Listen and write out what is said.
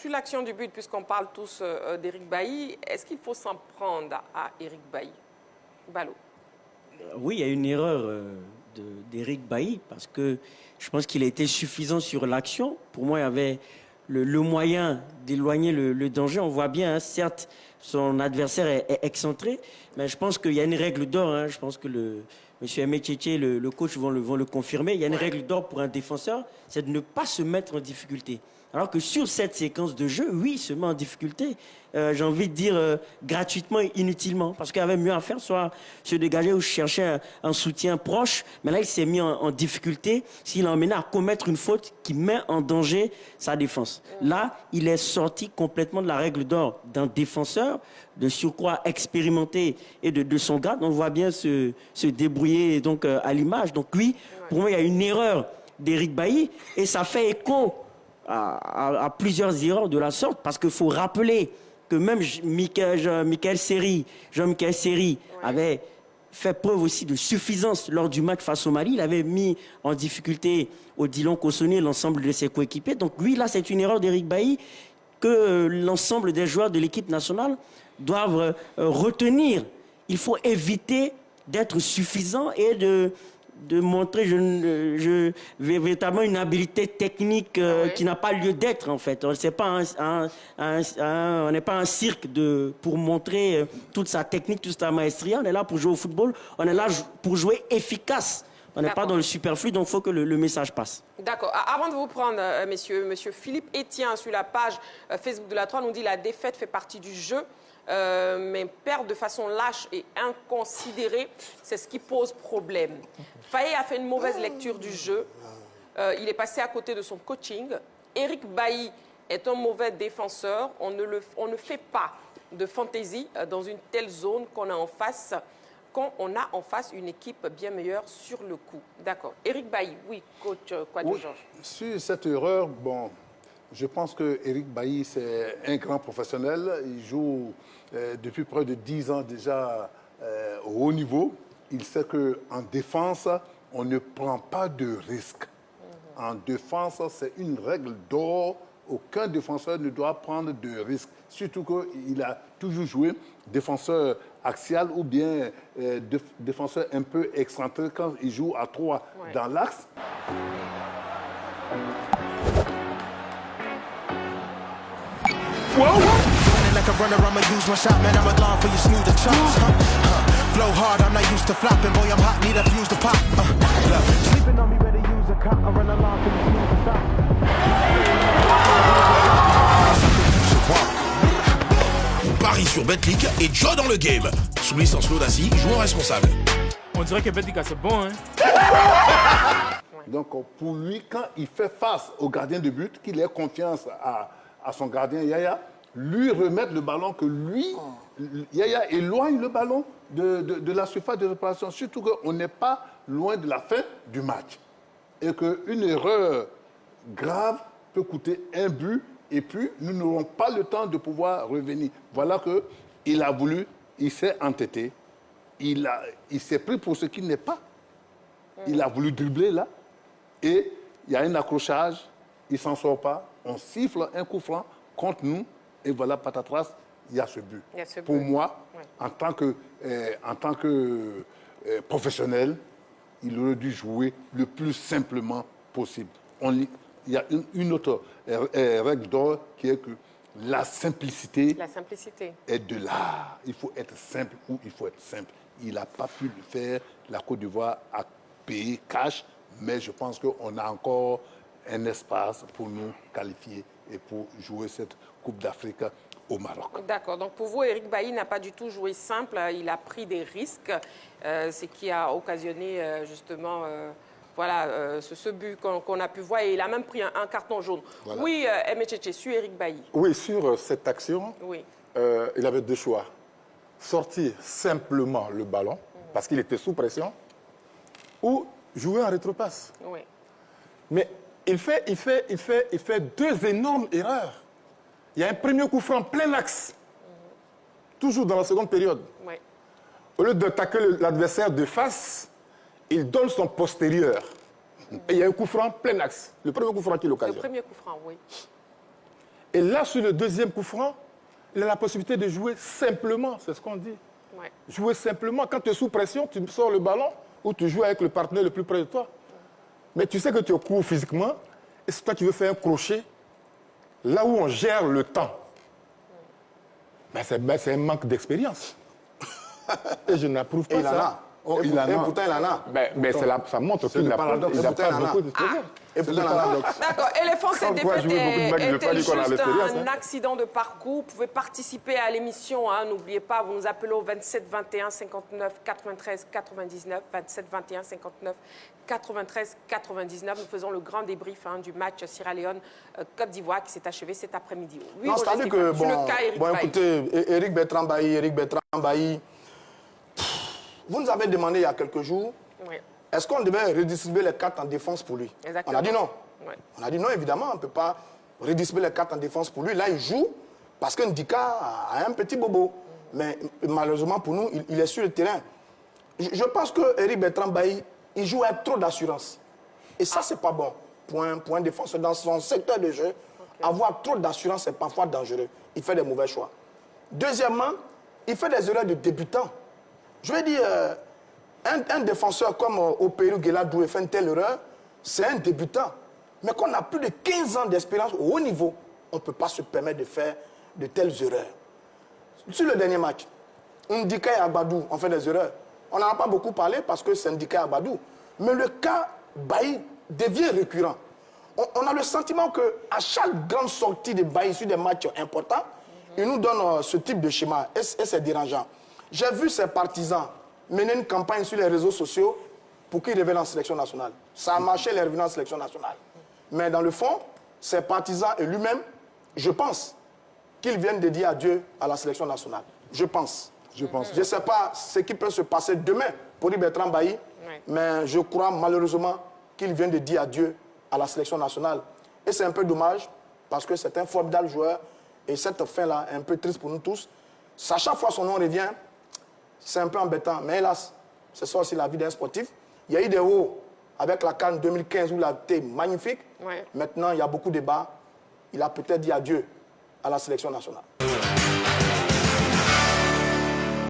Sur l'action du but, puisqu'on parle tous d'Eric Bailly, est-ce qu'il faut s'en prendre à Eric Bailly? Balo. Oui, il y a une erreur d'Eric Bailly parce que je pense qu'il a été suffisant sur l'action. Pour moi, il y avait le moyen d'éloigner le danger. On voit bien, hein, certes, son adversaire est excentré, mais je pense qu'il y a une règle d'or. Hein, je pense que M. Aimé Tchétché, le coach, vont le confirmer. Il y a une règle d'or pour un défenseur, c'est de ne pas se mettre en difficulté. Alors que sur cette séquence de jeu, oui, il se met en difficulté. J'ai envie de dire gratuitement et inutilement. Parce qu'il avait mieux à faire, soit se dégager ou chercher un soutien proche. Mais là, il s'est mis en difficulté. S'il a emmené à commettre une faute qui met en danger sa défense. Là, il est sorti complètement de la règle d'or d'un défenseur, de surcroît expérimenté et de son grade. On voit bien se débrouiller donc, à l'image. Donc oui, pour moi, il y a une erreur d'Eric Bailly et ça fait écho à plusieurs erreurs de la sorte, parce qu'il faut rappeler que même Jean-Michel Seri avait fait preuve aussi de suffisance lors du match face au Mali. Il avait mis en difficulté Odilon Kossonné l'ensemble de ses coéquipiers. Donc oui, là, c'est une erreur d'Eric Bailly que l'ensemble des joueurs de l'équipe nationale doivent retenir. Il faut éviter d'être suffisant et de montrer véritablement une habilité technique qui n'a pas lieu d'être, en fait. On n'est pas un cirque pour montrer toute sa technique, toute sa maestria. On est là pour jouer au football, on est là pour jouer efficace. On n'est pas dans le superflu, donc il faut que le message passe. D'accord. Avant de vous prendre, monsieur Philippe Etienne, sur la page Facebook de la 3, nous dit la défaite fait partie du jeu. Mais perdre de façon lâche et inconsidérée, c'est ce qui pose problème. Faye a fait une mauvaise lecture du jeu. Il est passé à côté de son coaching. Eric Bailly est un mauvais défenseur. On ne fait pas de fantaisie dans une telle zone qu'on a en face, quand on a en face une équipe bien meilleure sur le coup. D'accord. Eric Bailly, oui, coach Kouadio-Georges. Sur cette erreur, bon, je pense que Eric Bailly, c'est un grand professionnel. Il joue depuis près de 10 ans déjà au haut niveau. Il sait qu'en défense, on ne prend pas de risques. En défense, c'est une règle d'or. Aucun défenseur ne doit prendre de risques. Surtout qu'il a toujours joué défenseur axial ou bien défenseur un peu excentré quand il joue à 3 dans l'axe. Like a runner, I'ma use my shot, man. I'm a glove for you snooze the chops. Flow hard, I'm not used to flopping. Boy, I'm hot, need a fuse to pop. Sleeping on me, better use a cop. I run along for you snooze the stop. Paris sur Betclic et Joe dans le game. Sous licence Lodassi, joueur responsable. On dirait que Betclic, c'est bon, hein. Donc, pour lui, quand il fait face au gardien de but, qu'il ait confiance à son gardien Yaya, lui remettre le ballon, que lui, Yaya éloigne le ballon de la surface de réparation. Surtout qu'on n'est pas loin de la fin du match. Et qu'une erreur grave peut coûter un but et puis nous n'aurons pas le temps de pouvoir revenir. Voilà qu'il a voulu, il s'est entêté, il s'est pris pour ce qu'il n'est pas. Il a voulu dribbler là et il y a un accrochage, il ne s'en sort pas, on siffle un coup franc contre nous. Et voilà, patatras, il y a ce but. Pour moi, en tant que professionnel, il aurait dû jouer le plus simplement possible. Il y a une autre règle d'or qui est que la simplicité est de l'art. Il faut être simple ou il faut être simple. Il n'a pas pu le faire. La Côte d'Ivoire a payé cash, mais je pense qu'on a encore un espace pour nous qualifier et pour jouer cette Coupe d'Afrique au Maroc. D'accord. Donc pour vous, Eric Bailly n'a pas du tout joué simple. Il a pris des risques, ce qui a occasionné justement ce but qu'on a pu voir. Et il a même pris un carton jaune. Voilà. Oui, Aimé Tchétché, sur Eric Bailly. Oui, sur cette action, il avait deux choix. Sortir simplement le ballon, parce qu'il était sous pression, ou jouer en rétropasse. Oui. Mais il fait deux énormes erreurs. Il y a un premier coup franc plein axe, toujours dans la seconde période. Oui. Au lieu d'attaquer l'adversaire de face, il donne son postérieur. Et il y a un coup franc plein axe. Le premier coup franc qui l'occasionne. Le premier coup franc, oui. Et là, sur le deuxième coup franc, il a la possibilité de jouer simplement, c'est ce qu'on dit. Ouais. Jouer simplement. Quand tu es sous pression, tu sors le ballon ou tu joues avec le partenaire le plus près de toi. Mais tu sais que tu es court physiquement et si toi tu veux faire un crochet, là où on gère le temps, ben c'est un manque d'expérience. Et je n'approuve pas ça. Oh, et pourtant, il en a. Mais ça montre qu'il n'a pas beaucoup d'expérience. Et pourtant, il en a. D'accord. Et les Français défaite était juste un hein. accident de parcours. Vous pouvez participer à l'émission. Hein. N'oubliez pas, vous nous appelez au 27 21 59 93 99. 27 21 59 93 99. Nous faisons le grand débrief du match Sierra Leone-Côte d'Ivoire qui s'est achevé cet après-midi. Oui, non, c'est-à-dire que, écoutez, Éric Bertrand Bailly, vous nous avez demandé il y a quelques jours, oui. Est-ce qu'on devait redistribuer les cartes en défense pour lui? Exactement. On a dit non. Oui. On a dit non, évidemment, on ne peut pas redistribuer les cartes en défense pour lui. Là, il joue parce que Ndika a un petit bobo. Mais malheureusement pour nous, il est sur le terrain. Je pense que Éric Bertrand Bailly, il joue avec trop d'assurance. Et ça, c'est pas bon. Pour un défenseur dans son secteur de jeu, avoir trop d'assurance, c'est parfois dangereux. Il fait des mauvais choix. Deuxièmement, il fait des erreurs de débutant. Je veux dire, un défenseur comme Opérou Guéladoué fait une telle erreur, c'est un débutant. Mais quand on a plus de 15 ans d'expérience au haut niveau, on ne peut pas se permettre de faire de telles erreurs. Sur le dernier match, Ndika et Agbadou ont fait des erreurs. On n'en a pas beaucoup parlé parce que c'est Ndika et Agbadou. Mais le cas Bailly devient récurrent. On a le sentiment qu'à chaque grande sortie de Bailly sur des matchs importants, il nous donne ce type de schéma et c'est dérangeant. J'ai vu ses partisans mener une campagne sur les réseaux sociaux pour qu'ils reviennent en sélection nationale. Ça a marché, les revenants en sélection nationale. Mais dans le fond, ses partisans et lui-même, je pense qu'ils viennent de dire adieu à la sélection nationale. Je pense. Je ne sais pas ce qui peut se passer demain pour Bertrand Bailly, mais je crois malheureusement qu'il vient de dire adieu à la sélection nationale. Et c'est un peu dommage parce que c'est un formidable joueur et cette fin-là est un peu triste pour nous tous. À chaque fois son nom revient, c'est un peu embêtant. Mais hélas, c'est ça aussi la vie d'un sportif. Il y a eu des hauts avec la CAN 2015 où il a été magnifique. Ouais. Maintenant, il y a beaucoup de bas. Il a peut-être dit adieu à la sélection nationale.